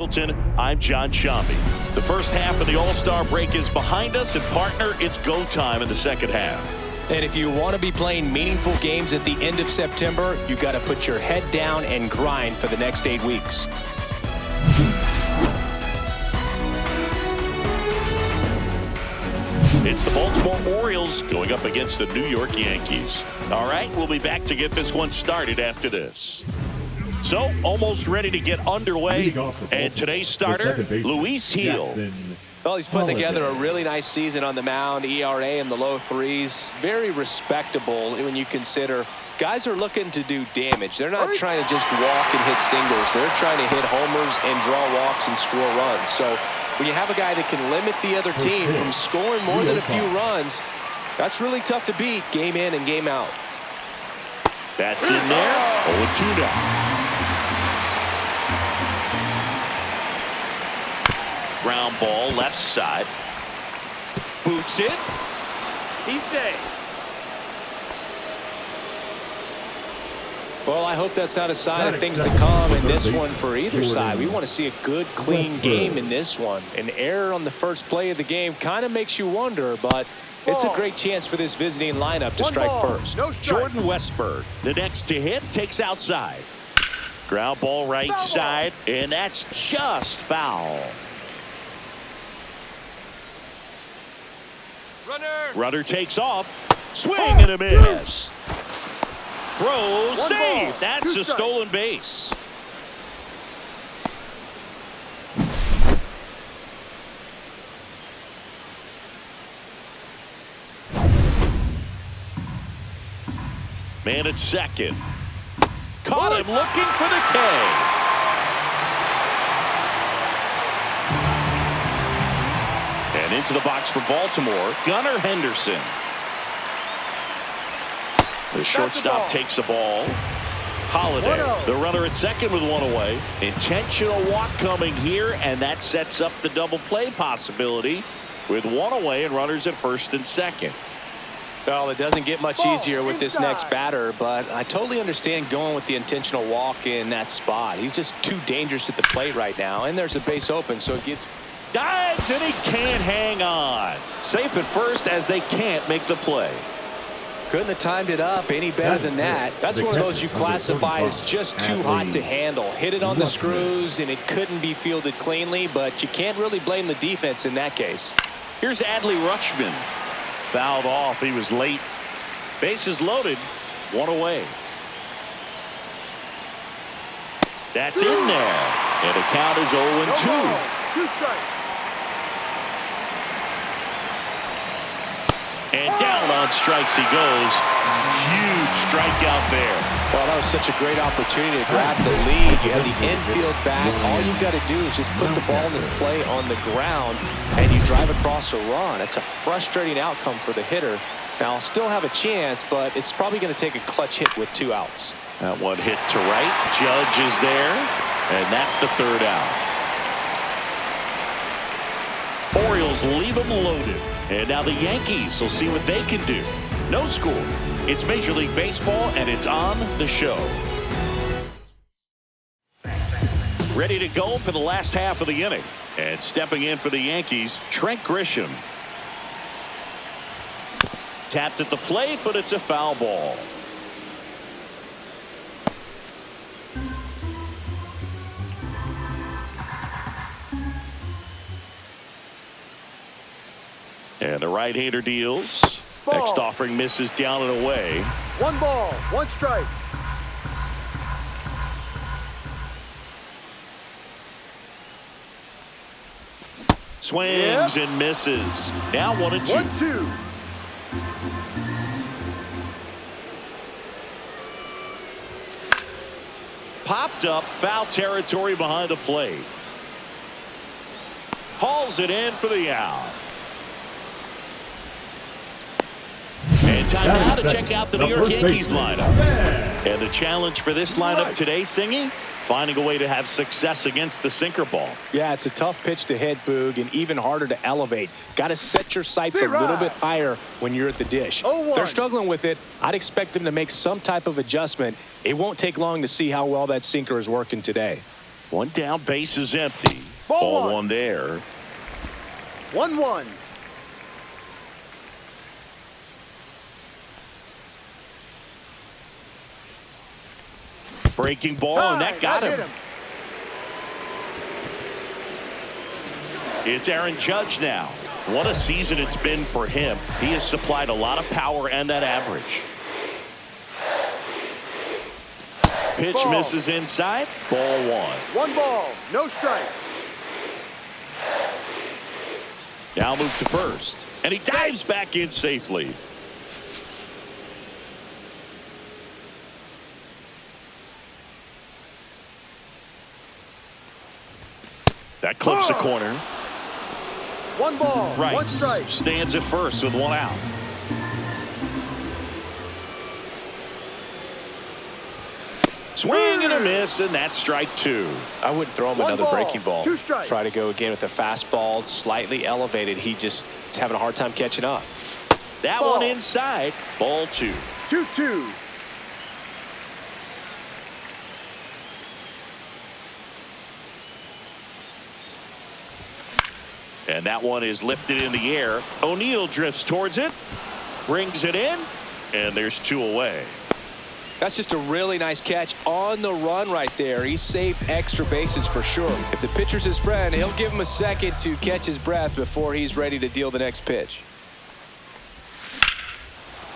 I'm John Shambi. The first half of the All-Star break is behind us, and partner, it's go time in the second half. And if you want to be playing meaningful games at the end of September, you got to put your head down and grind for the next 8 weeks. It's the Baltimore Orioles going up against the New York Yankees. All right, we'll be back to get this one started after this. So, almost ready to get underway, and today's starter, Luis Gil. Well, he's putting together a really nice season on the mound, ERA in the low 3s. Very respectable when you consider guys are looking to do damage. They're not trying to just walk and hit singles. They're trying to hit homers and draw walks and score runs. So when you have a guy that can limit the other team from scoring more than a few runs, that's really tough to beat game in and game out. That's in there. 0-2 now. Ground ball, left side. Boots it. He's safe. Well, I hope that's not a sign of things to come in this one for either side. We want to see a good, clean game in this one. An error on the first play of the game kind of makes you wonder, but it's a great chance for this visiting lineup to strike first. Jordan Westburg, the next to hit, takes outside. Ground ball right side, and that's just foul. Runner takes off. Swing and a miss. Throw, save. That's a stolen base. Man at second. Caught him looking for the K. And into the box for Baltimore, Gunnar Henderson. The shortstop takes the ball. Holiday, the runner at second with one away. Intentional walk coming here, and that sets up the double play possibility with one away and runners at first and second. Well, it doesn't get much easier with this next batter, but I totally understand going with the intentional walk in that spot. He's just too dangerous at the plate right now, and there's a base open, so it gives... Dives, and he can't hang on. Safe at first as they can't make the play. Couldn't have timed it up any better than that. That's one of those you classify as just too hot to handle. Hit it on the screws, and it couldn't be fielded cleanly, but you can't really blame the defense in that case. Here's Adley Rutschman. Fouled off. He was late. Bases loaded. One away. That's in there. And the count is 0-2. 2 strikes. And down on strikes he goes. Huge strikeout there. Well, that was such a great opportunity to grab the lead. You have the infield back. All you've got to do is just put the ball in play on the ground, and you drive across a run. It's a frustrating outcome for the hitter. Now, I'll still have a chance, but it's probably going to take a clutch hit with 2 outs. That one hit to right. Judge is there, and that's the 3rd out. Orioles leave them loaded. And now the Yankees will see what they can do. No score. It's Major League Baseball, and it's on the show. Ready to go for the last half of the inning. And stepping in for the Yankees, Trent Grisham. Tapped at the plate, but it's a foul ball. And the right-hander deals. Ball. Next offering misses down and away. 1 ball, 1 strike. Swings and misses. Now 1-2. 1-2. Popped up, foul territory behind the plate. Hauls it in for the out. And time now to check out the New York Yankees lineup. And the challenge for this lineup today, Singy, finding a way to have success against the sinker ball. Yeah, it's a tough pitch to hit, Boog, and even harder to elevate. Got to set your sights a little bit higher when you're at the dish. They're struggling with it. I'd expect them to make some type of adjustment. It won't take long to see how well that sinker is working today. One down, base is empty. Ball one there. 1-1. Breaking ball, and that got him. It's Aaron Judge now. What a season it's been for him. He has supplied a lot of power and that average. Pitch misses inside. Ball one. 1 ball, no strike. Now move to first. And he dives back in safely. That clips the corner. 1 ball, Right. 1 strike. Stands at first with 1 out. Swing and a miss, and that's strike 2. I wouldn't throw him 1 another ball, breaking ball. 2 strikes. Try to go again with the fastball, slightly elevated. He just is having a hard time catching up. That Ball. one inside. Ball 2. 2-2. And that one is lifted in the air. O'Neill drifts towards it, brings it in, and there's 2 away. That's just a really nice catch on the run right there. He saved extra bases for sure. If the pitcher's his friend, he'll give him a second to catch his breath before he's ready to deal the next pitch.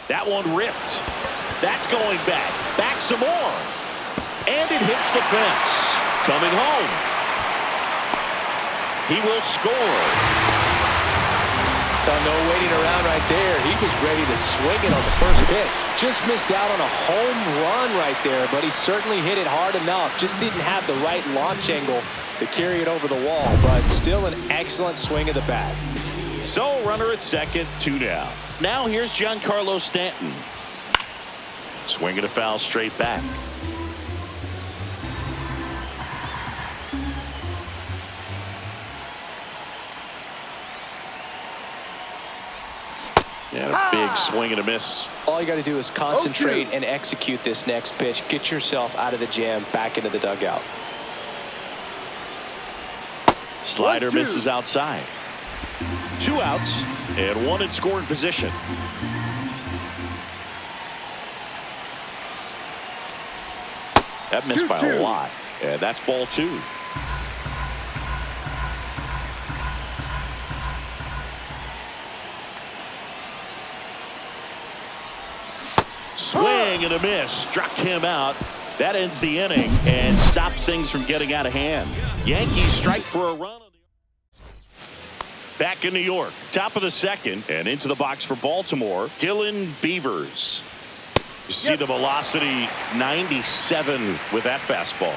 That one ripped. That's going back. Back some more. And it hits the fence. Coming home. He will score. No waiting around right there. He was ready to swing it on the first pitch. Just missed out on a home run right there, but he certainly hit it hard enough. Just didn't have the right launch angle to carry it over the wall, but still an excellent swing of the bat. So runner at second, 2 down. Now here's Giancarlo Stanton. Swinging a foul straight back. And a big swing and a miss. All you got to do is concentrate and execute this next pitch. Get yourself out of the jam, back into the dugout. Slider misses outside. 2 outs and 1 in scoring position. That missed by a lot. And that's ball 2. Swing and a miss. Struck him out. That ends the inning and stops things from getting out of hand. Yankees strike for a run. Back in New York. Top of the second. And into the box for Baltimore. Dylan Beavers. You see the velocity 97 with that fastball.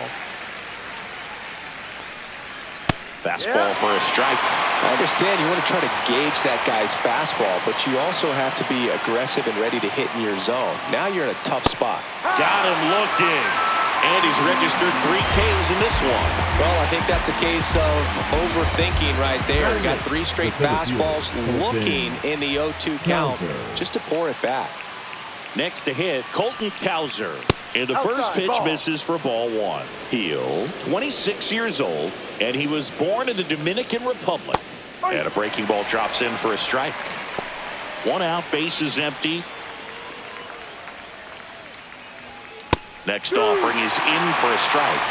Fastball for a strike. I understand you want to try to gauge that guy's fastball, but you also have to be aggressive and ready to hit in your zone. Now you're in a tough spot. Got him looking. And he's registered 3 Ks in this one. Well, I think that's a case of overthinking right there. Got 3 straight fastballs looking in the 0-2 count just to pour it back. Next to hit, Colton Cowser. And the first pitch misses for ball 1. Heel, 26 years old, and he was born in the Dominican Republic. And a breaking ball drops in for a strike. 1 out, base is empty. Next offering is in for a strike.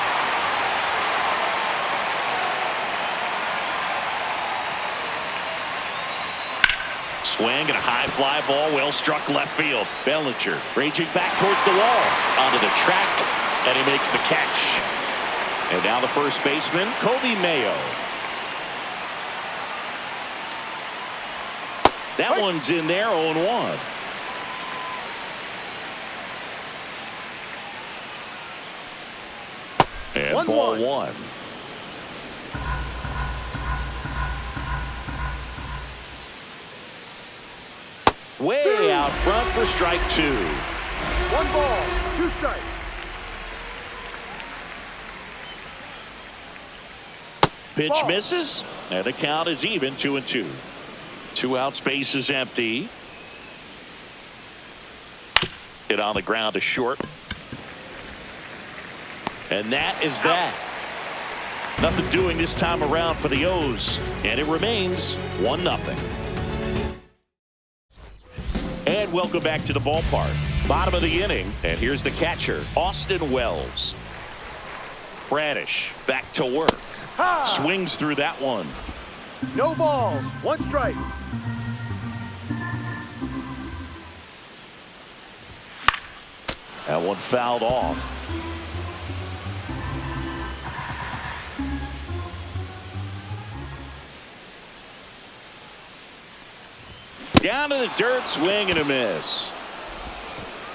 Swing and a high fly ball, well struck left field. Bellinger raging back towards the wall, onto the track, and he makes the catch. And now the first baseman, Kobe Mayo. That one's in there, 0-1. And ball 1. Way out front for strike 2. 1 ball, 2 strikes. Pitch misses, and the count is even, 2-2. 2 outs, base is empty. Hit on the ground to short. And that is that. Nothing doing this time around for the O's, and it remains 1-0. And welcome back to the ballpark. Bottom of the inning, and here's the catcher, Austin Wells. Bradish back to work. Ha! Swings through that one. No balls. 1 strike. That one fouled off. Down to the dirt, swing and a miss.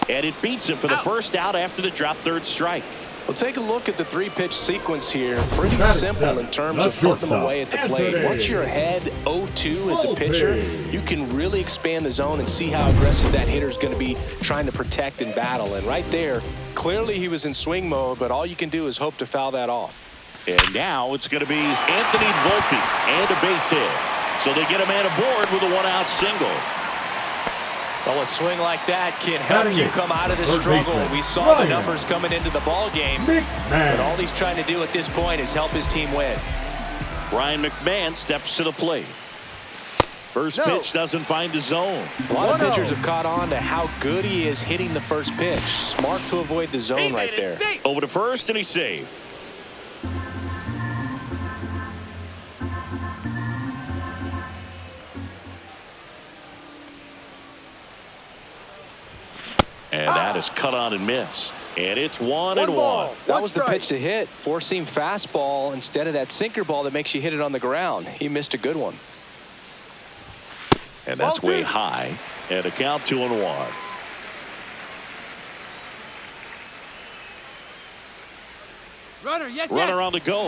And it beats him for the first out after the drop third strike. Well, take a look at the 3-pitch sequence here. Pretty simple in terms of putting them away at the plate. Once you're ahead 0-2 as a pitcher, you can really expand the zone and see how aggressive that hitter is going to be trying to protect and battle. And right there, clearly he was in swing mode, but all you can do is hope to foul that off. And now it's going to be Anthony Volpe and a base hit. So they get a man aboard with a 1-out single. Well, a swing like that can help you come out of the struggle. We saw the numbers coming into the ball game, but all he's trying to do at this point is help his team win. Ryan McMahon steps to the plate. First pitch doesn't find the zone. A lot of pitchers have caught on to how good he is hitting the first pitch. Smart to avoid the zone right there. Over to first, and he's saved. And that is cut on and missed. And it's 1-1. That was the pitch to hit. Four-seam fastball instead of that sinker ball that makes you hit it on the ground. He missed a good one. And that's way high. And a count 2-1. Runner on the go.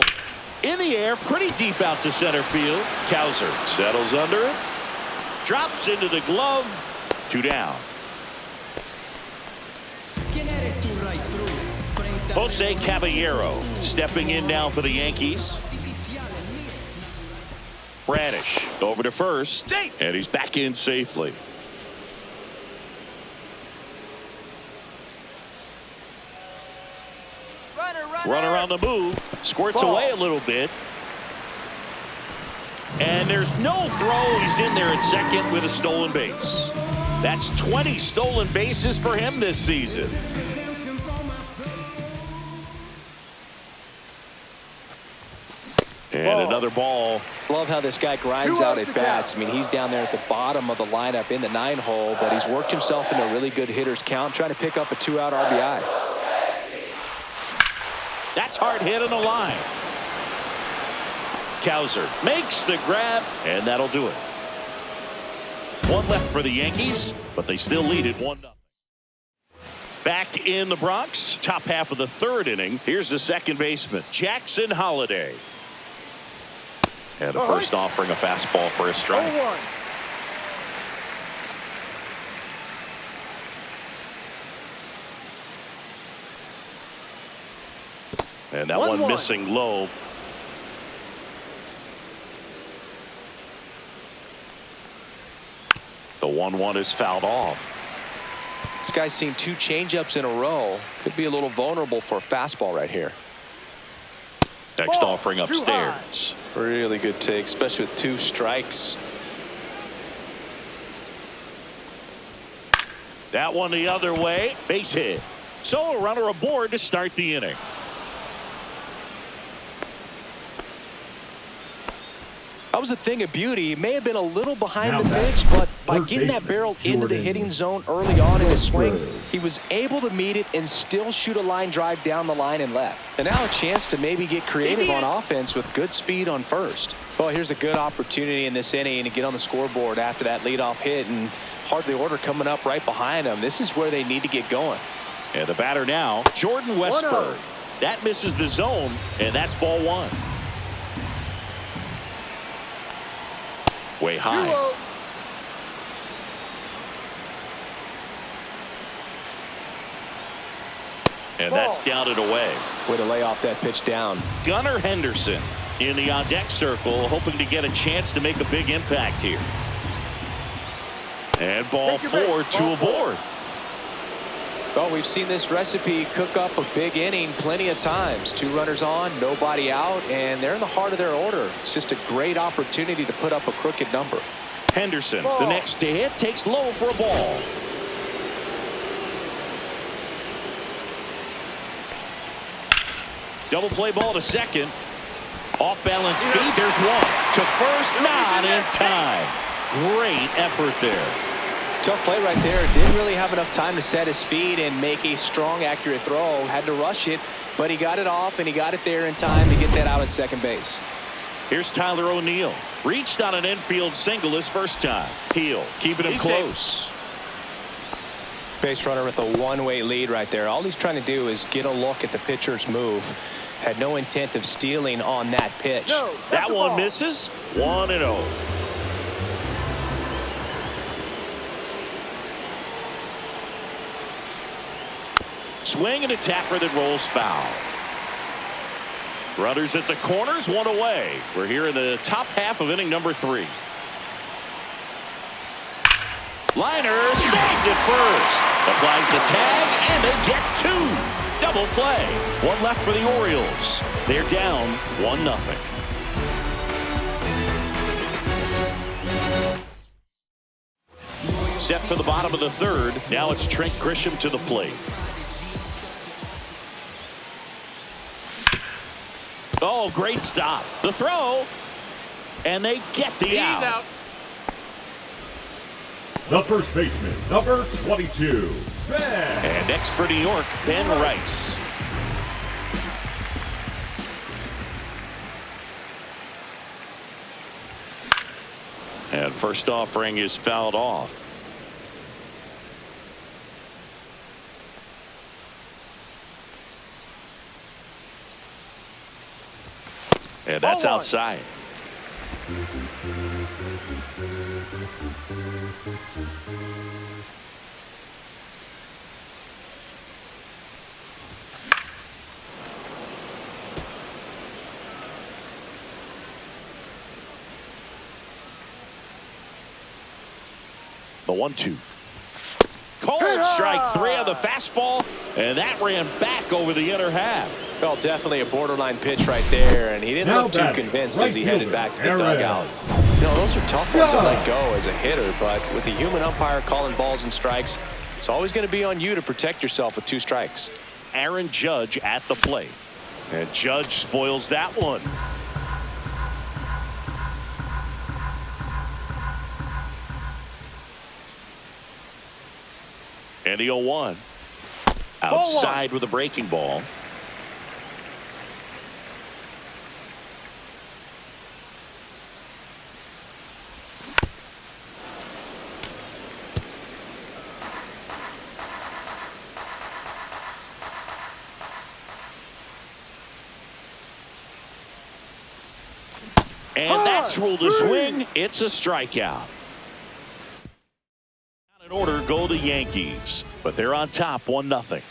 In the air, pretty deep out to center field. Cowser settles under it. Drops into the glove. 2 down. Jose Caballero stepping in now for the Yankees. Bradish over to first, and he's back in safely. Runner on the move, squirts away a little bit. And there's no throw. He's in there at second with a stolen base. That's 20 stolen bases for him this season. And another ball. Love how this guy grinds out at bats. I mean, he's down there at the bottom of the lineup in the 9-hole, but he's worked himself into a really good hitter's count, trying to pick up a 2-out RBI. That's hard hit on the line. Cowser makes the grab, and that'll do it. 1 left for the Yankees, but they still lead it 1-0. Back in the Bronx, top half of the 3rd inning. Here's the second baseman, Jackson Holliday. And the first offering a fastball for a strike. 0-1. And that one missing low. The 1-1 is fouled off. This guy's seen 2 changeups in a row. Could be a little vulnerable for a fastball right here. Next offering upstairs. Really good take, especially with 2 strikes. That one the other way. Base hit. So a runner aboard to start the inning. That was a thing of beauty. He may have been a little behind the pitch, but by getting that barrel into the hitting zone early on in his swing, he was able to meet it and still shoot a line drive down the line and left. And now a chance to maybe get creative on offense with good speed on first. Well, here's a good opportunity in this inning to get on the scoreboard after that leadoff hit, and hardly order coming up right behind him. This is where they need to get going. And the batter now, Jordan Westburg. That misses the zone, and that's ball 1. Way high. And that's down and away. Way to lay off that pitch down. Gunnar Henderson in the on-deck circle, hoping to get a chance to make a big impact here. And ball 4, 2 aboard. Well, we've seen this recipe cook up a big inning plenty of times. 2 runners on, nobody out, and they're in the heart of their order. It's just a great opportunity to put up a crooked number. Henderson, the next to hit, takes low for a ball. Double play ball to second. Off balance feed. There's one. To first, not in time. Great effort there. Tough play right there. Didn't really have enough time to set his feet and make a strong, accurate throw. Had to rush it, but he got it off, and he got it there in time to get that out at second base. Here's Tyler O'Neill. Reached on an infield single his first time. Heel, keeping him close. Base runner with a one-way lead right there. All he's trying to do is get a look at the pitcher's move. Had no intent of stealing on that pitch. No, that one misses. 1-0. Swing and a tapper that rolls foul. Runners at the corners, 1 away. We're here in the top half of inning number 3. Liner snagged at first. Applies the tag, and they get 2. Double play. 1 left for the Orioles. They're down 1-0. Set for the bottom of the 3rd. Now it's Trent Grisham to the plate. Oh, great stop. The throw. And they get the out. The first baseman, number 22, Ben. And next for New York, Ben Rice. And first offering is fouled off. And that's outside. The 1-2. Cold strike 3 on the fastball, and that ran back over the inner half. Well, definitely a borderline pitch right there, and he didn't look too convinced as he headed back to the dugout. You know, those are tough ones to let go as a hitter, but with the human umpire calling balls and strikes, it's always going to be on you to protect yourself with 2 strikes. Aaron Judge at the plate, and Judge spoils that one. And the 0-1. Outside with a breaking ball. And that's ruled a swing. It's a strikeout. In order go the Yankees, but they're on top 1-0.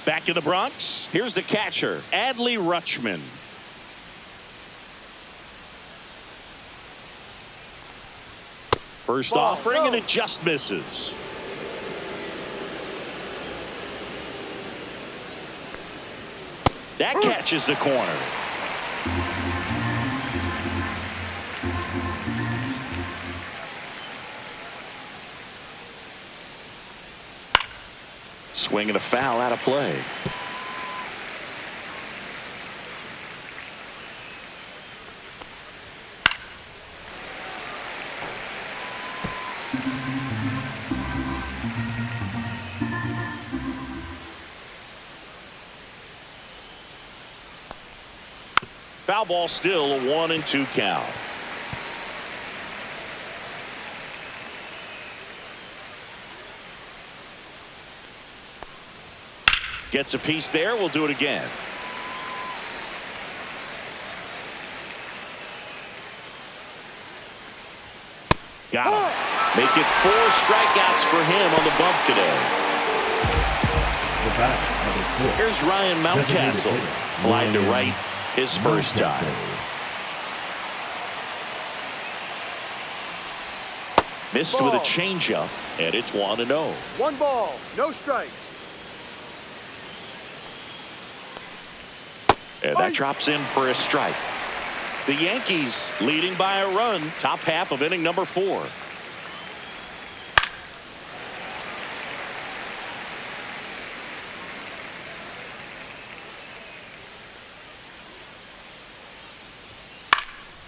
Back in the Bronx, here's the catcher, Adley Rutschman. First offering, and it just misses. That catches the corner. Swing and a foul out of play. Foul ball, still a 1-2 count. Gets a piece there. We'll do it again. Got him. Make it 4 strikeouts for him on the bump today. Here's Ryan Mountcastle. Flying to right his first time. Missed with a changeup, and it's 1-0. 1 ball, no strikes. And that drops in for a strike. The Yankees leading by a run, top half of inning number 4.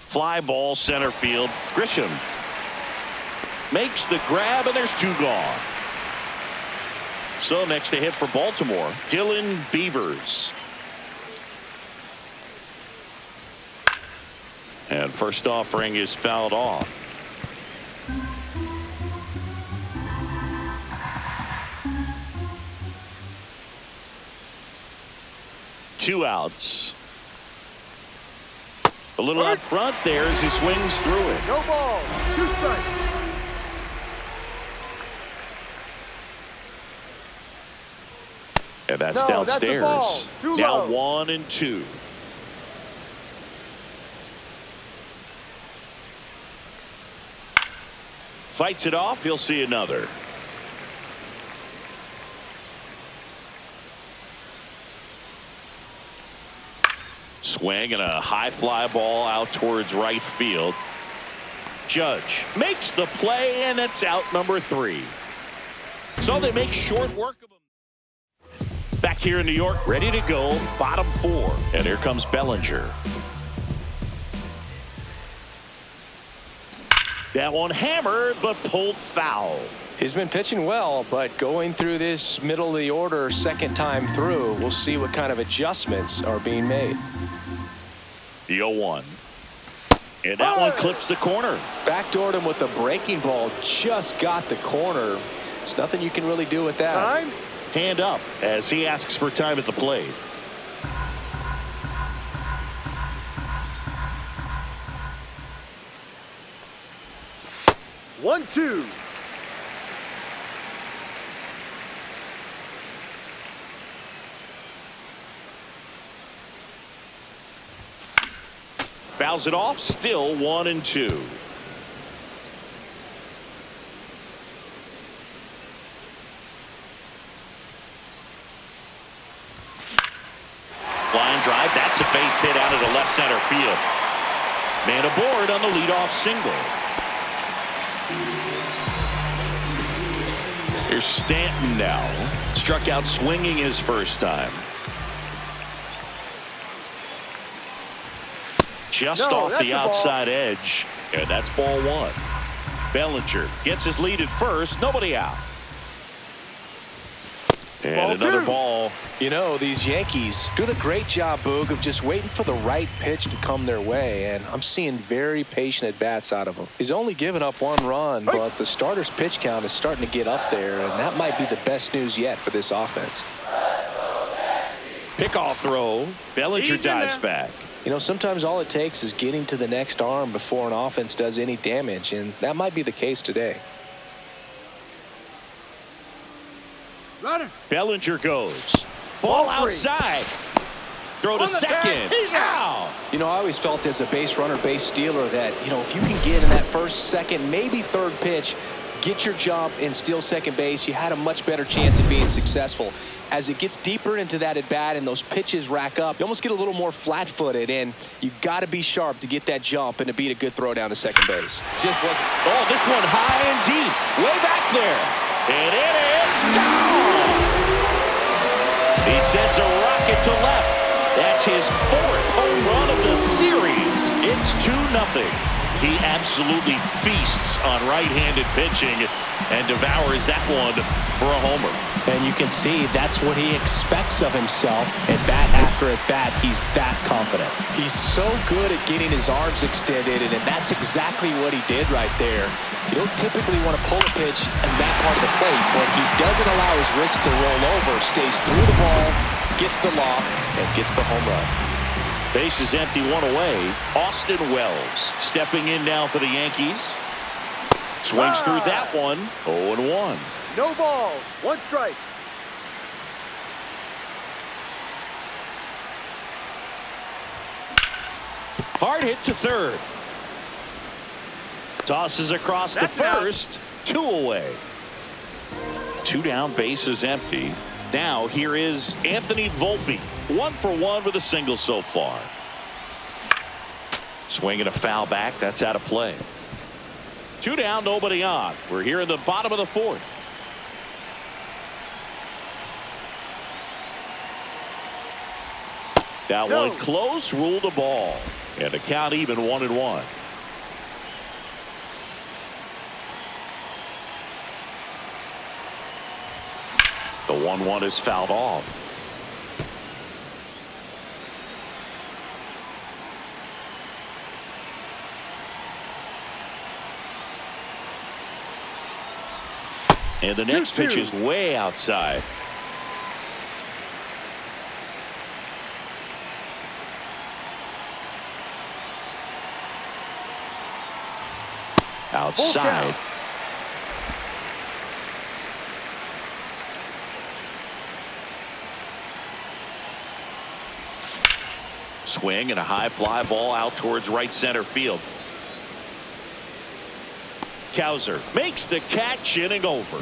Fly ball center field. Grisham makes the grab, and there's 2 gone. So next to hit for Baltimore, Dylan Beavers. And first offering is fouled off. Two outs. A little up front there as he swings through it. No ball. 2 strikes. And that's downstairs. That's now 1-2. Fights it off. He'll see another. Swing and a high fly ball out towards right field. Judge makes the play, and it's out number 3. So they make short work of him. Back here in New York, ready to go, bottom 4. And here comes Bellinger. That one hammered, but pulled foul. He's been pitching well, but going through this middle of the order second time through, we'll see what kind of adjustments are being made. The 0-1. And that one clips the corner. Backdoored him with a breaking ball, just got the corner. There's nothing you can really do with that. Time. Hand up as he asks for time at the plate. One, 2. Fouls it off. Still 1-2. Line drive. That's a base hit out of the left center field. Man aboard on the leadoff single. Here's Stanton now. Struck out swinging his first time. Just off the outside edge. And that's ball 1. Bellinger gets his lead at first. Nobody out. And Ball another 2. ball. You know, these Yankees doing a great job, Boog, of just waiting for the right pitch to come their way, and I'm seeing very patient at-bats out of him. He's only given up 1 run, but the starter's pitch count is starting to get up there, and that might be the best news yet for this offense. Pickoff throw. Bellinger dives back. You know, sometimes all it takes is getting to the next arm before an offense does any damage, and that might be the case today. Runner. Bellinger goes. Ball outside. Throw to second. Ow! You know, I always felt as a base runner, base stealer that, you know, if you can get in that first, second, maybe third pitch, get your jump and steal second base, you had a much better chance of being successful. As it gets deeper into that at bat and those pitches rack up, you almost get a little more flat-footed, and you got to be sharp to get that jump and to beat a good throw down to second base. Just wasn't. Oh, this one high and deep, way back there, and it is gone. He sends a rocket to left. That's his 4th home run of the series. It's 2-0. He absolutely feasts on right-handed pitching and devours that one for a homer. And you can see that's what he expects of himself. At bat after at bat, he's that confident. He's so good at getting his arms extended, and that's exactly what he did right there. You don't typically want to pull a pitch in that part of the plate, but he doesn't allow his wrist to roll over, stays through the ball, gets the lock, and gets the home run. Base is empty, 1 away. Austin Wells stepping in now for the Yankees. Swings through that one. 0-1. No balls. 1 strike. Hard hit to third. Tosses across to first. 2 away. 2 down, base is empty. Now here is Anthony Volpe. 1 for 1 with a single so far. Swinging a foul back. That's out of play. 2 down, nobody on. We're here in the bottom of the 4th. That one close, ruled a ball. And the count even 1-1. The 1-1 is fouled off. And the next pitch is way outside. Outside. Swing and a high fly ball out towards right center field. Cowser makes the catch, inning over.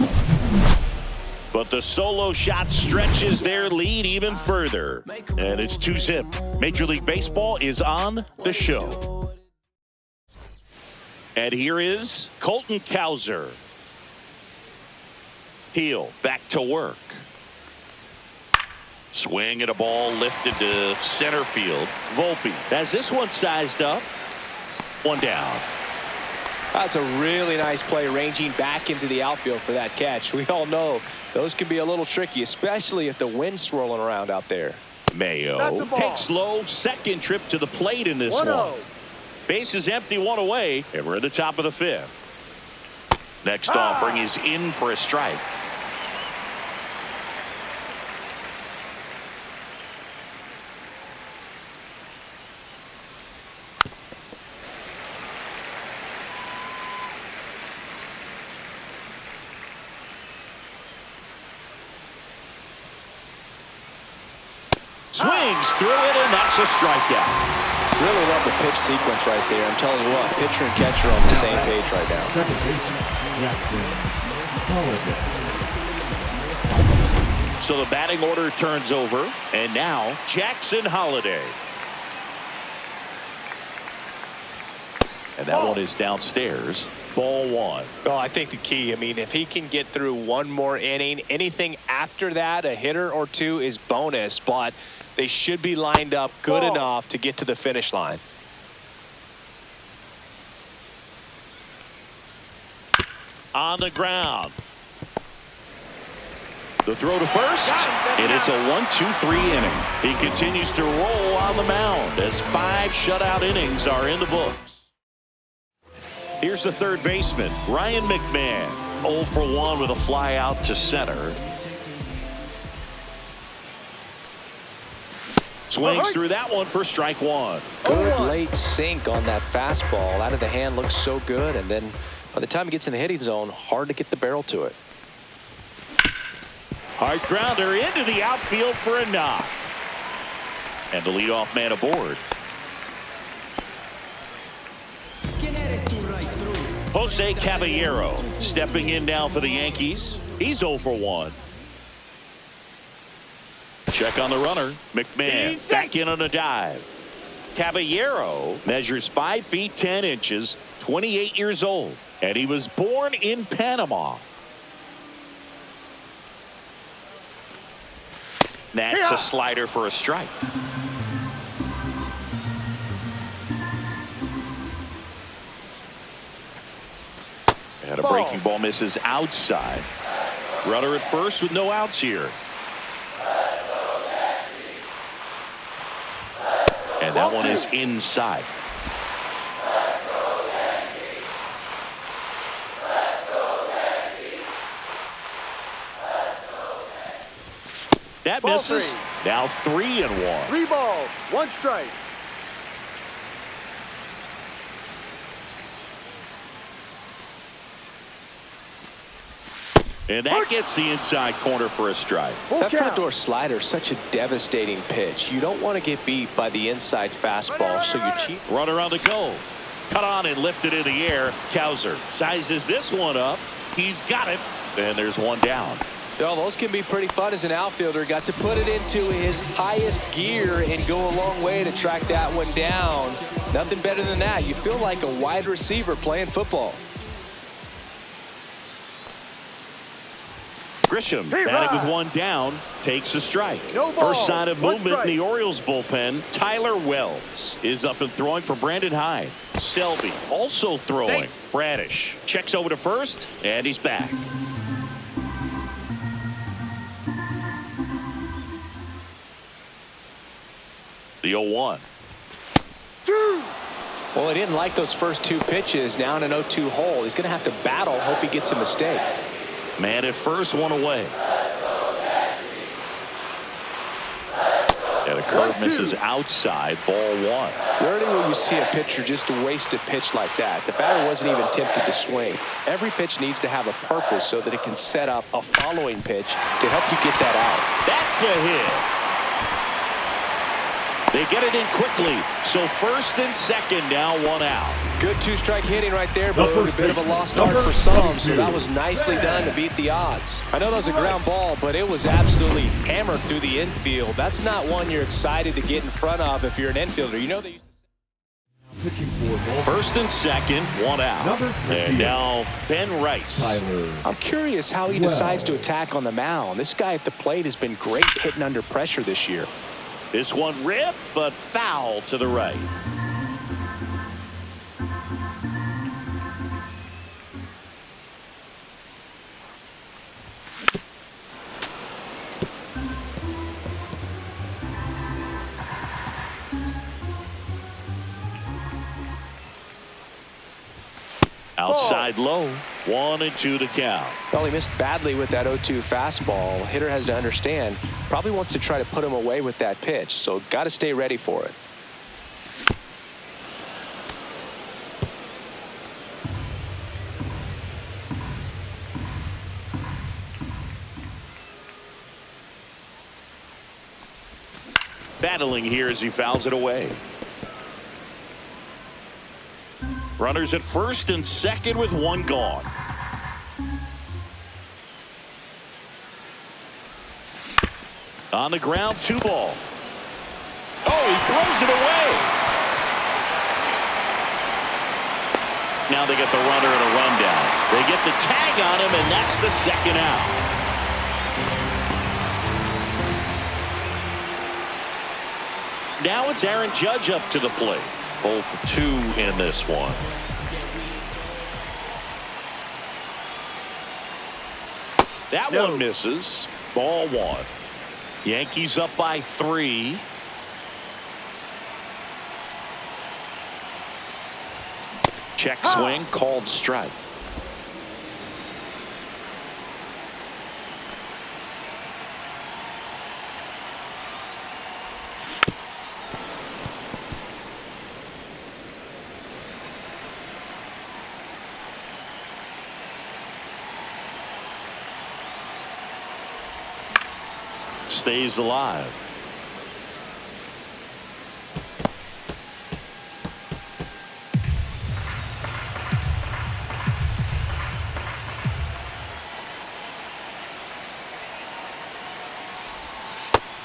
But the solo shot stretches their lead even further. And it's 2-zip. Major League Baseball is on the show. And here is Colton Cowser. Heel back to work. Swing at a ball lifted to center field. Volpe has this one sized up. 1 down. That's a really nice play, ranging back into the outfield for that catch. We all know those can be a little tricky, especially if the wind's swirling around out there. Mayo takes low, second trip to the plate in this one. Base is empty, 1 away, and we're at the top of the 5th. Next offering is in for a strike. Swings through it, and that's a strikeout. Really love the pitch sequence right there. I'm telling you what, pitcher and catcher are on the same page right now. So the batting order turns over, and now Jackson Holliday. And that one is downstairs. Ball 1. Oh, I think the key, I mean, if he can get through 1 more inning, anything after that, a hitter or 2 is bonus, but they should be lined up good enough to get to the finish line. On the ground. The throw to first, and it's a 1-2-3 inning. He continues to roll on the mound as 5 shutout innings are in the books. Here's the third baseman, Ryan McMahon. 0 for 1 with a fly out to center. Swings through that one for strike 1. Good late sink on that fastball. Out of the hand looks so good, and then by the time it gets in the hitting zone, hard to get the barrel to it. Hard grounder into the outfield for a knock. And the leadoff man aboard. Jose Caballero stepping in now for the Yankees. He's 0 for 1. Check on the runner. McMahon back in on a dive. Caballero measures 5 feet 10 inches, 28 years old, and he was born in Panama. That's a slider for a strike. And a breaking ball misses outside. Runner at first with no outs here. And that one is inside. That misses. Now 3-1. 3 balls, 1 strike. And that gets the inside corner for a strike. That front door slider is such a devastating pitch. You don't want to get beat by the inside fastball, so you cheat. Runner on the go. Cut on and lifted in the air. Cowser sizes this one up. He's got it. And there's 1 down. Well, those can be pretty fun as an outfielder. Got to put it into his highest gear and go a long way to track that one down. Nothing better than that. You feel like a wide receiver playing football. Grisham batting with one down, takes a strike. First sign of movement in the Orioles bullpen. Tyler Wells is up and throwing for Brandon Hyde. Selby also throwing. Bradish checks over to first, and he's back. The 0-1. Well, he didn't like those first two pitches. Now in an 0-2 hole. He's going to have to battle. Hope he gets a mistake. Man at first, one away. And a curve misses outside, ball one. Rarely will you see a pitcher just waste a pitch like that. The batter wasn't even tempted to swing. Every pitch needs to have a purpose so that it can set up a following pitch to help you get that out. That's a hit. They get it in quickly. So first and second, now one out. Good two-strike hitting right there, but a bit of a lost art for some, so that was nicely done to beat the odds. I know that was a ground ball, but it was absolutely hammered through the infield. That's not one you're excited to get in front of if you're an infielder. You know they used to... First and second, one out. And now Ben Rice. I'm curious how he decides to attack on the mound. This guy at the plate has been great hitting under pressure this year. This one ripped, but foul to the right. Outside low, 1-2 to count. Well, he missed badly with that 0-2 fastball. Hitter has to understand, probably wants to try to put him away with that pitch, so got to stay ready for it. Battling here as he fouls it away. Runners at first and second with one gone. On the ground, 2 ball. Oh, he throws it away. Now they get the runner and a rundown. They get the tag on him, and that's the second out. Now it's Aaron Judge up to the plate. 0 for 2 in this one. That one misses. Ball 1. Yankees up by 3. Check swing, called strike. Stays alive.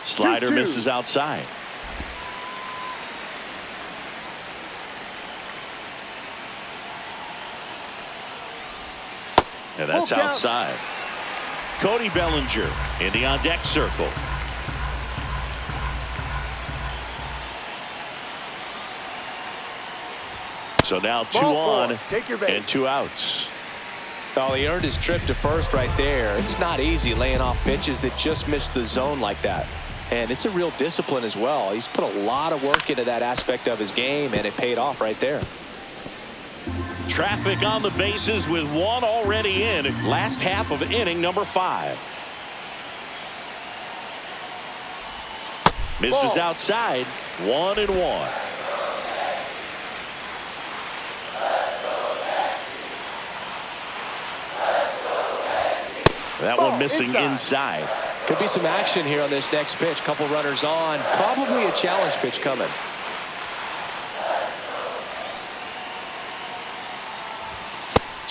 Slider misses outside. And that's outside. Cody Bellinger in the on-deck circle. So now 2 on and 2 outs. Oh, he earned his trip to first right there. It's not easy laying off pitches that just miss the zone like that. And it's a real discipline as well. He's put a lot of work into that aspect of his game, and it paid off right there. Traffic on the bases with 1 already in. Last half of inning number 5. Misses outside. 1-1. That one missing inside. Could be some action here on this next pitch. Couple runners on. Probably a challenge pitch coming.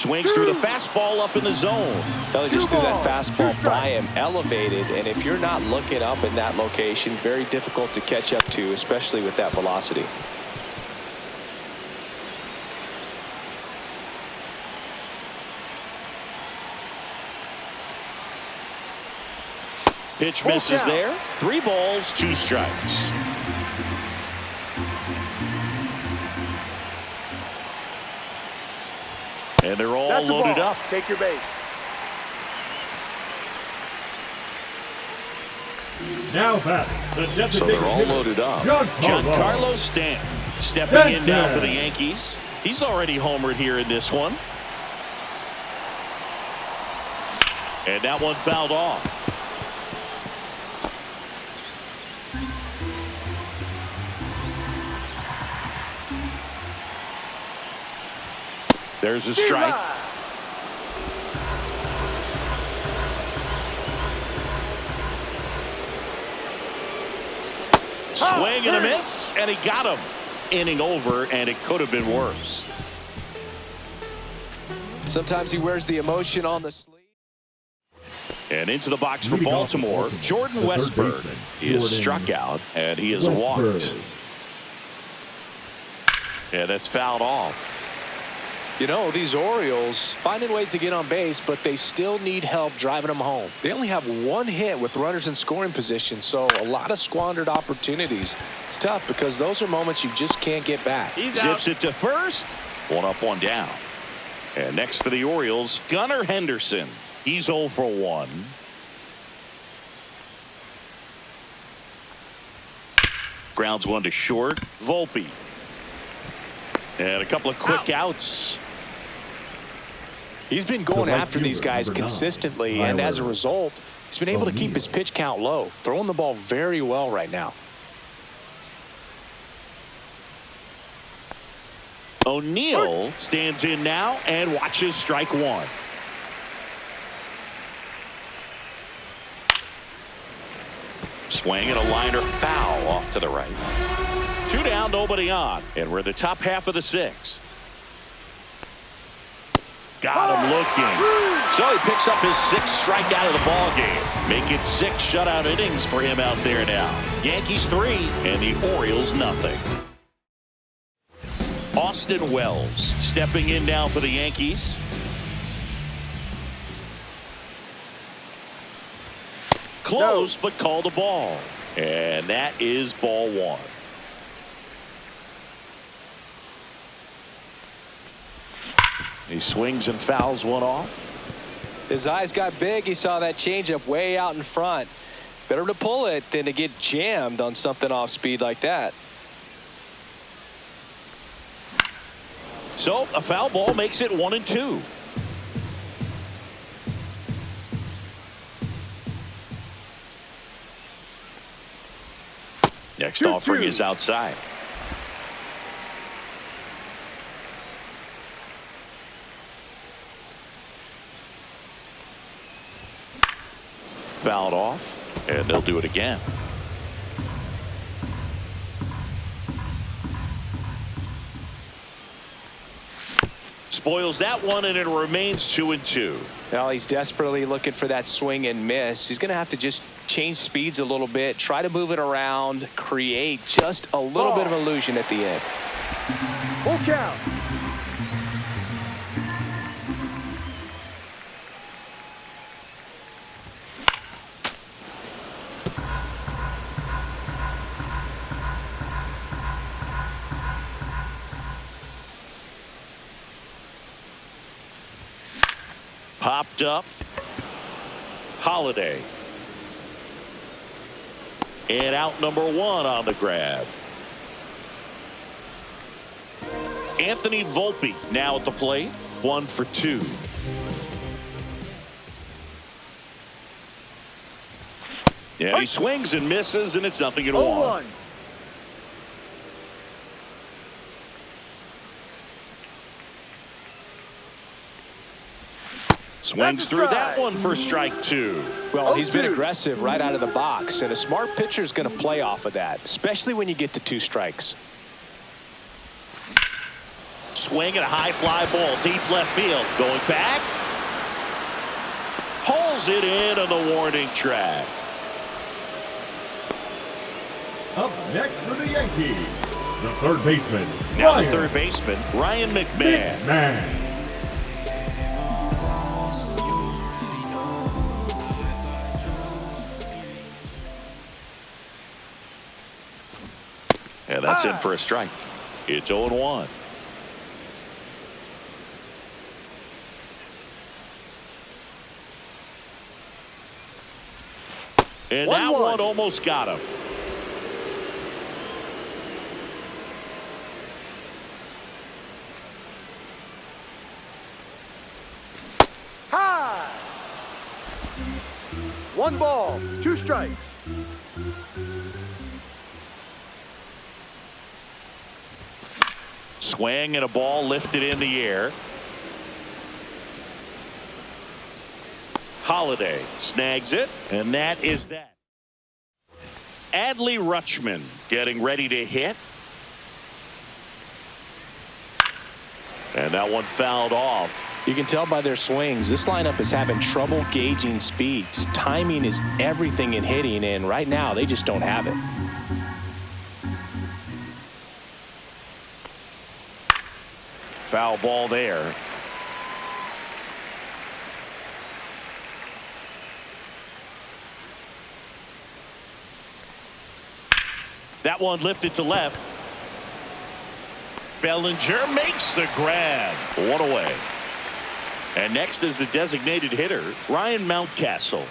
Swings through the fastball up in the zone. They just threw that fastball by him, elevated, and if you're not looking up in that location, very difficult to catch up to, especially with that velocity. Pitch misses there. 3 balls, 2 strikes. And they're all loaded up. Take your base. Now batting. So they're all loaded up. Giancarlo Stanton stepping in now for the Yankees. He's already homered here in this one. And that one fouled off. There's a strike. Swing and a miss, and he got him. Inning over, and it could have been worse. Sometimes he wears the emotion on the sleeve. And into the box for Baltimore, Jordan Westburg is struck out, and he is walked. And that's fouled off. You know, these Orioles finding ways to get on base, but they still need help driving them home. They only have 1 hit with runners in scoring position, so a lot of squandered opportunities. It's tough because those are moments you just can't get back. Zips it to first. 1 up, 1 down. And next for the Orioles, Gunnar Henderson. He's 0 for 1. Grounds 1 to short. Volpe. And a couple of quick outs. He's been going after these guys consistently, and as a result, he's been able to keep his pitch count low, throwing the ball very well right now. O'Neill stands in now and watches strike 1. Swing and a liner foul off to the right. 2 down, nobody on, and we're in the top half of the 6th. Got him looking. So he picks up his 6th strikeout of the ball game. Make it 6 shutout innings for him out there now. Yankees 3 and the Orioles nothing. Austin Wells stepping in now for the Yankees. Close, but called a ball. And that is ball 1. He swings and fouls one off. His eyes got big. He saw that changeup way out in front. Better to pull it than to get jammed on something off speed like that. So a foul ball makes it 1-2. Next offering is outside. Fouled off, and they'll do it again. Spoils that one, and it remains 2-2. Well, he's desperately looking for that swing and miss. He's going to have to just change speeds a little bit, try to move it around, create just a little bit of illusion at the end. Full count. Popped up. Holiday. And out number 1 on the grab. Anthony Volpe now at the plate. 1 for 2. Yeah, he swings and misses, and it's 0-1. Swings through that one for strike 2. Well, he's been aggressive right out of the box, and a smart pitcher is going to play off of that, especially when you get to 2 strikes. swing and a high fly ball deep left field. Going back. Pulls it in on the warning track. Up next for the Yankees, the third baseman. Now the third baseman, Ryan McMahon. And that's in for a strike. It's 0-1. And that one almost got him. High. 1 ball, 2 strikes. Swing and a ball lifted in the air. Holiday snags it, and that is that. Adley Rutschman getting ready to hit. And that one fouled off. You can tell by their swings, this lineup is having trouble gauging speeds. Timing is everything in hitting, and right now they just don't have it. Foul ball there. That one lifted to left. Bellinger makes the grab. One away. And next is the designated hitter, Ryan Mountcastle.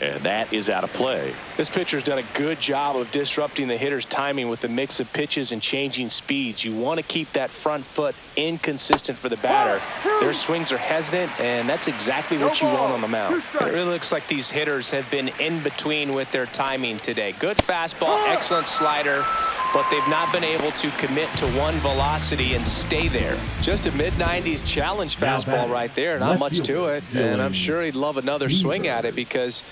And that is out of play. This pitcher's done a good job of disrupting the hitter's timing with the mix of pitches and changing speeds. You want to keep that front foot inconsistent for the batter. Their swings are hesitant, and that's exactly what you want on the mound. It really looks like these hitters have been in between with their timing today. Good fastball, excellent slider, but they've not been able to commit to one velocity and stay there. Just a mid-90s challenge fastball right there. Not much to it, and I'm sure he'd love another swing at it because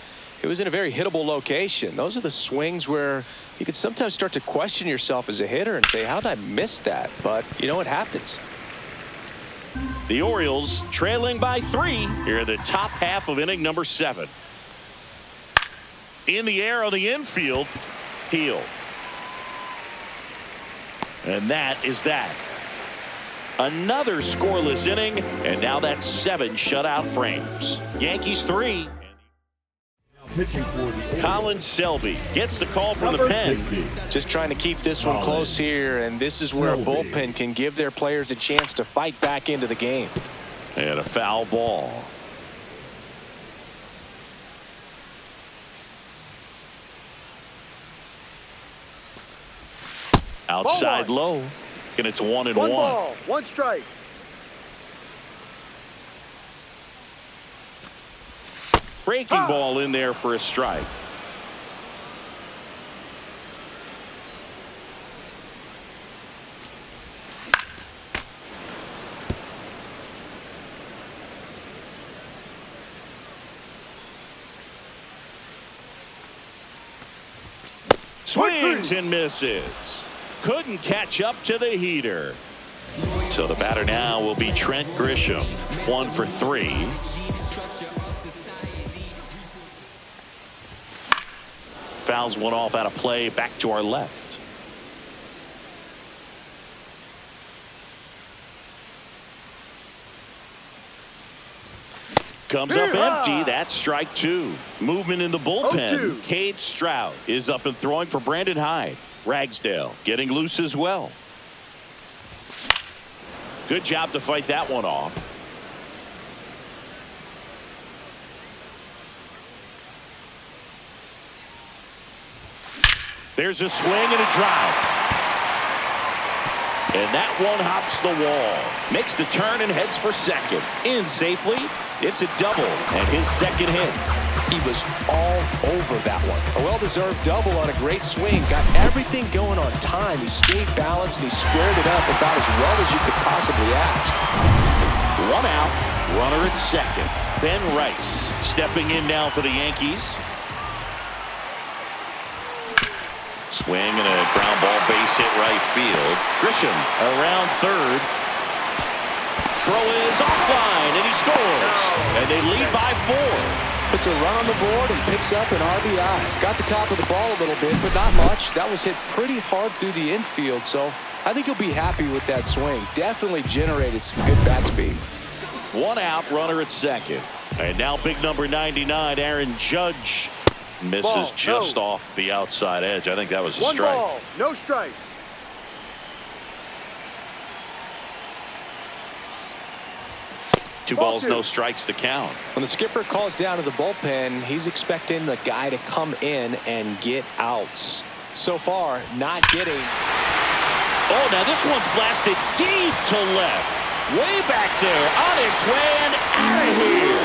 it was in a very hittable location. Those are the swings where you can sometimes start to question yourself as a hitter and say, how did I miss that? But, you know, it happens. The Orioles trailing by 3 here in the top half of inning number 7. In the air on the infield, Heel. And that is that. Another scoreless inning, and now that's 7 shutout frames. Yankees 3. Colin Selby gets the call from the pen. Just trying to keep this one close here, and this is where a bullpen can give their players a chance to fight back into the game. And a foul ball. Outside low, and it's 1-1. 1 ball, 1 strike. Breaking ball in there for a strike. Swings and misses. Couldn't catch up to the heater. So the batter now will be Trent Grisham. 1 for 3. Fouls one off out of play, back to our left. Comes up empty. That's strike 2. Movement in the bullpen. Cade Stroud is up and throwing for Brandon Hyde. Ragsdale getting loose as well. Good job to fight that one off. There's a swing and a drive. And that one hops the wall. Makes the turn and heads for second. In safely. It's a double and his second hit. He was all over that one. A well-deserved double on a great swing. Got everything going on time. He stayed balanced and he squared it up about as well as you could possibly ask. 1 out. Runner at second. Ben Rice stepping in now for the Yankees. Swing and a ground ball, base hit right field. Grisham around third. Throw is offline, and he scores. And they lead by 4. Puts a run on the board and picks up an RBI. Got the top of the ball a little bit, but not much. That was hit pretty hard through the infield, so I think he'll be happy with that swing. Definitely generated some good bat speed. 1 out, runner at second. And now big number 99, Aaron Judge. Misses Ball, just no. off the outside edge. I think that was a 1 strike. ball, no strikes. Two Ball balls, 2. no strikes to count. When the skipper calls down to the bullpen, he's expecting the guy to come in and get outs. So far, not getting. Oh, now this one's blasted deep to left. Way back there, on its way and out of here.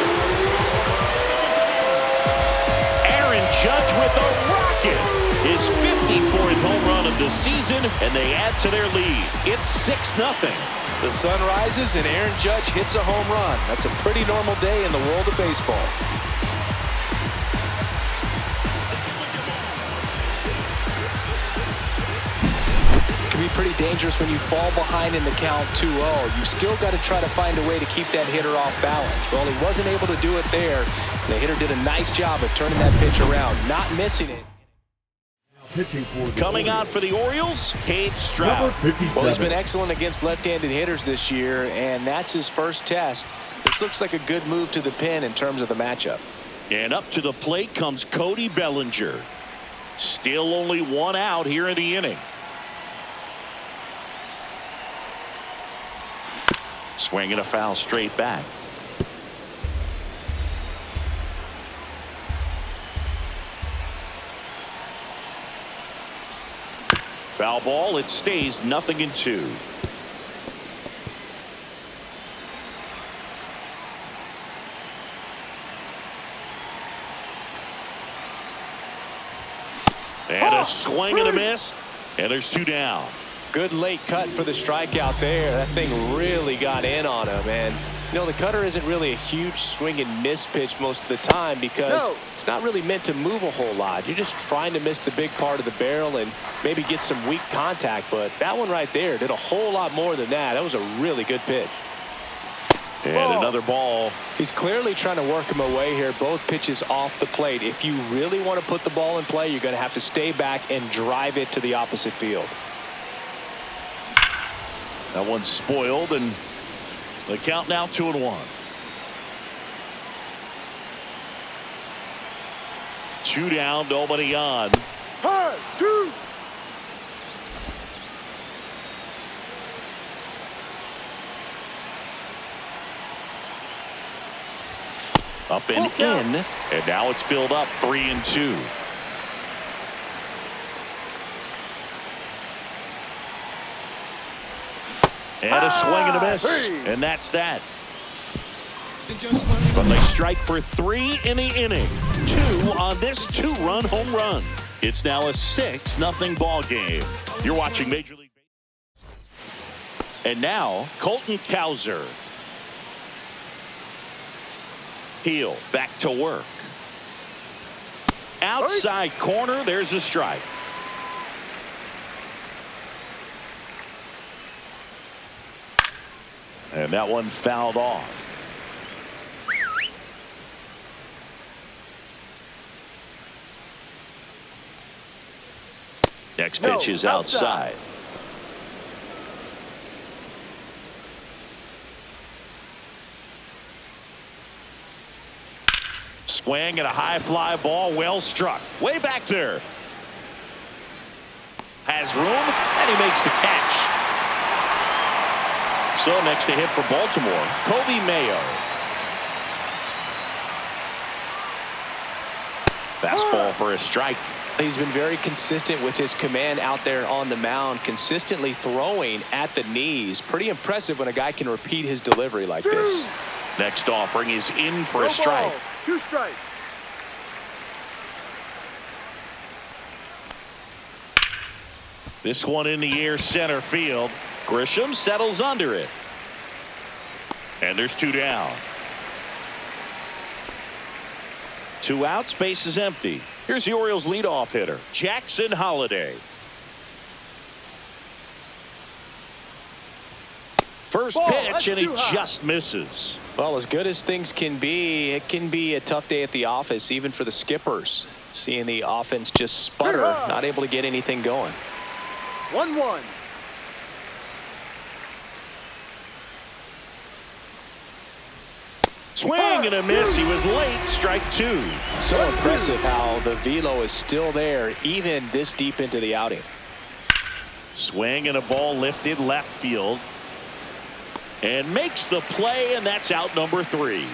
Aaron Judge with a rocket. His 54th home run of the season, and they add to their lead. It's 6-0. The sun rises and Aaron Judge hits a home run. That's a pretty normal day in the world of baseball. It can be pretty dangerous when you fall behind in the count 2-0. You've still got to try to find a way to keep that hitter off balance. Well, he wasn't able to do it there. The hitter did a nice job of turning that pitch around, not missing it. Coming out for the Orioles, Cade Stroud. Well, he's been excellent against left-handed hitters this year, and that's his first test. This looks like a good move to the pin in terms of the matchup. And up to the plate comes Cody Bellinger. Still only 1 out here in the inning. Swinging a foul straight back. Foul ball. It stays 0-2. And a swing and a miss. And there's 2 down. Good late cut for the strikeout there. That thing really got in on him. And, you know, the cutter isn't really a huge swing and miss pitch most of the time because it's not really meant to move a whole lot. You're just trying to miss the big part of the barrel and maybe get some weak contact. But that one right there did a whole lot more than that. That was a really good pitch. And another ball. He's clearly trying to work him away here. Both pitches off the plate. If you really want to put the ball in play, you're going to have to stay back and drive it to the opposite field. That one's spoiled, and the count now 2-1. 2 down, nobody on. 1, 2. Up and in, and now it's filled up 3-2. And a swing and a miss, and that's that. But they strike for 3 in the inning. 2 on this 2-run home run. It's now a 6-0 ball game. You're watching Major League Baseball. And now Colton Cowser. Heel back to work. Outside corner, there's a strike. And that one fouled off. Next pitch is outside. Swing and a high fly ball, well struck. Way back there. Has room, and he makes the catch. So next to hit for Baltimore, Kobe Mayo. Fastball for a strike. He's been very consistent with his command out there on the mound, consistently throwing at the knees. Pretty impressive when a guy can repeat his delivery like this. Next offering is in for a strike. 2 strikes. This one in the air center field. Grisham settles under it. And there's 2 down. 2 outs, base is empty. Here's the Orioles leadoff hitter, Jackson Holliday. First pitch, and he just misses. Well, as good as things can be, it can be a tough day at the office, even for the skippers. Seeing the offense just sputter, not able to get anything going. 1-1. Swing and a miss. He was late. Strike 2. So impressive how the velo is still there, even this deep into the outing. Swing and a ball lifted left field. And makes the play, and that's out number 3.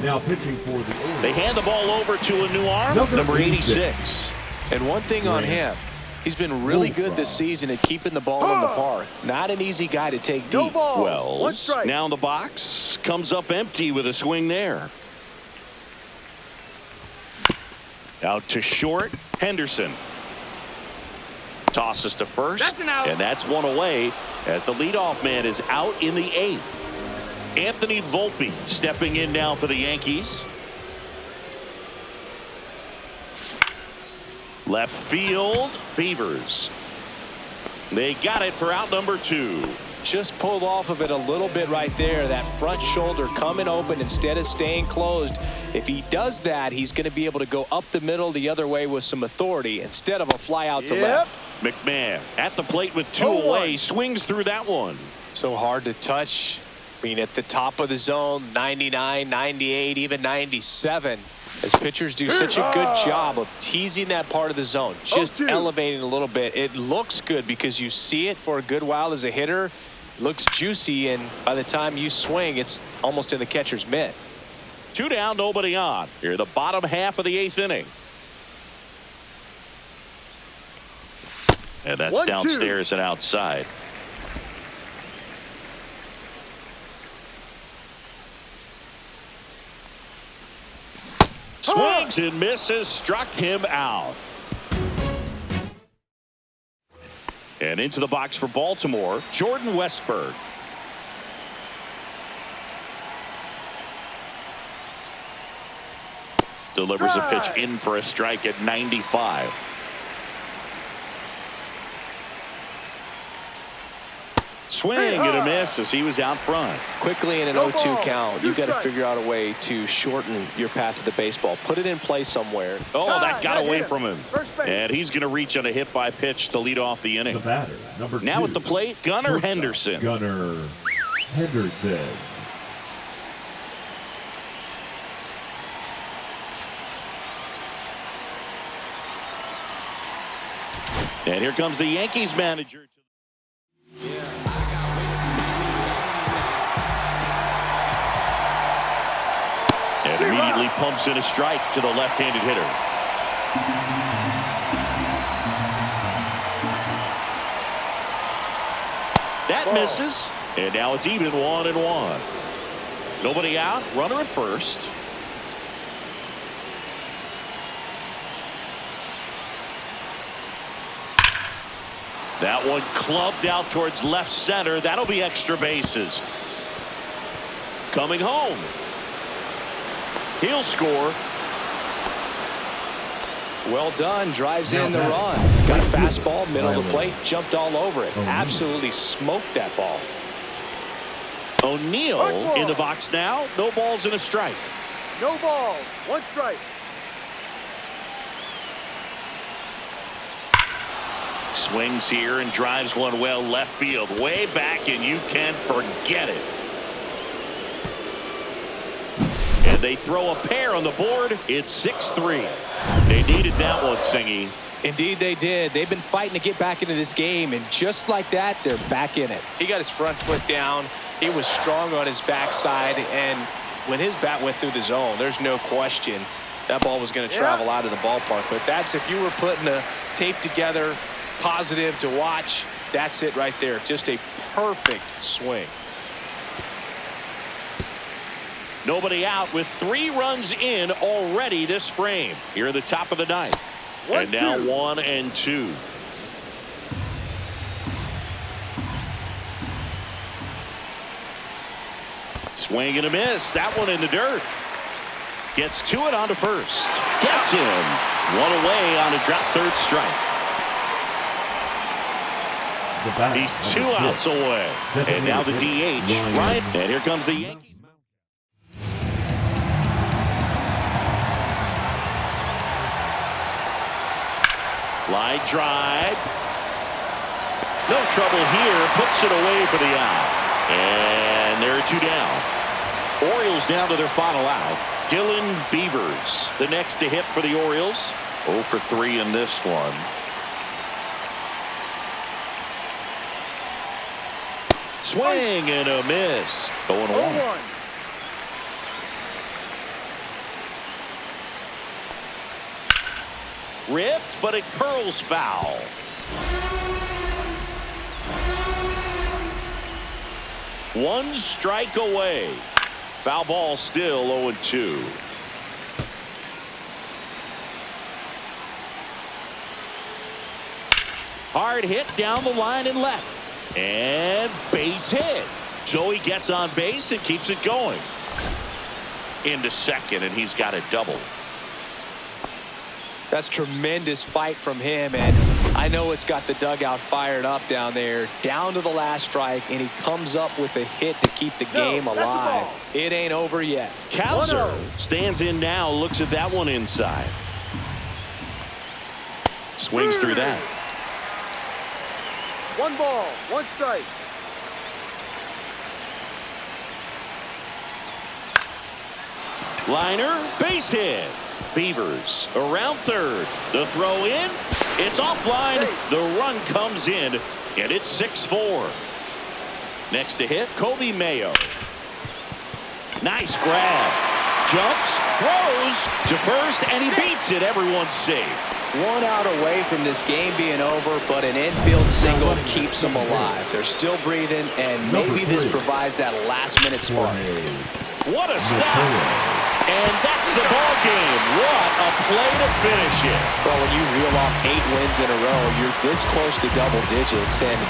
Now pitching for the Orioles. They hand the ball over to a new arm, number 86. And one thing on him, he's been really good this season at keeping the ball in the park. Not an easy guy to take deep. No ball. Wells now in the box, comes up empty with a swing there. Out to short, Henderson. Tosses to first, That's an out. and that's one away as the leadoff man is out in the 8th. Anthony Volpe stepping in now for the Yankees. Left field, Beavers. They got it for out number 2. Just pulled off of it a little bit right there. That front shoulder coming open instead of staying closed. If he does that, he's going to be able to go up the middle the other way with some authority instead of a fly out to left. McMahon at the plate with 2 away, swings through that one. So hard to touch. I mean, at the top of the zone, 99, 98, even 97. As pitchers do such a good job of teasing that part of the zone, just elevating a little bit. It looks good because you see it for a good while as a hitter. It looks juicy, and by the time you swing, it's almost in the catcher's mitt. 2 down, nobody on. Here, the bottom half of the 8th inning. And that's downstairs and outside. Swings and misses, struck him out. And into the box for Baltimore, Jordan Westberg. Delivers a pitch in for a strike at 95. Swing and a miss as he was out front. Quickly in an 0-2 count, you've got to figure out a way to shorten your path to the baseball. Put it in play somewhere. Oh, that got away from him. And he's going to reach on a hit by pitch to lead off the inning. The batter, number 2. Now at the plate, Gunnar Henderson. Gunnar Henderson. And here comes the Yankees manager. And immediately pumps in a strike to the left-handed hitter. That misses. And now it's even 1-1. Nobody out. Runner at first. That one clubbed out towards left center. That'll be extra bases. Coming home. He'll score. Well done. Drives in the run. Got a fastball, middle of the plate, jumped all over it. Absolutely smoked that ball. O'Neill in the box now. No balls and a strike. No ball. 1 strike. Swings here and drives one well left field. Way back, and you can forget it. And they throw a pair on the board. It's 6-3. They needed that one, Singy. Indeed they did. They've been fighting to get back into this game, and just like that, they're back in it. He got his front foot down. He was strong on his backside, and when his bat went through the zone, there's no question that ball was going to travel out of the ballpark. But that's, if you were putting a tape together, positive to watch, that's it right there. Just a perfect swing. Nobody out with 3 runs in already this frame. Here at the top of the 9th. And now 1-2. Swing and a miss. That one in the dirt. Gets to it onto first. Gets him. One away on a drop third strike. He's 2 outs away. And now the DH. Ryan. And here comes the Yankees. Line drive. No trouble here. Puts it away for the out. And there are 2 down. Orioles down to their final out. Dylan Beavers, the next to hit for the Orioles. 0 for 3 in this one. Swing and a miss. 0-1. Ripped, but it curls foul. One strike away. Foul ball still 0-2. Hard hit down the line and left. And base hit. So he gets on base and keeps it going. Into second, and he's got a double. That's tremendous fight from him, and I know it's got the dugout fired up down there. Down to the last strike, and he comes up with a hit to keep the game alive. It ain't over yet. Kowser stands in now, looks at that one inside. Swings through that. 1 ball, 1 strike. Liner, base hit. Beavers around third. The throw in. It's offline. The run comes in, and it's 6-4. Next to hit, Kobe Mayo. Nice grab. Jumps, throws to first, and he beats it. Everyone's safe. 1 out away from this game being over, but an infield single keeps them alive. They're still breathing, and maybe this provides that last-minute spark. What a stop. And that's the ball game. What a play to finish it. Well, when you reel off 8 wins in a row, you're this close to double digits, and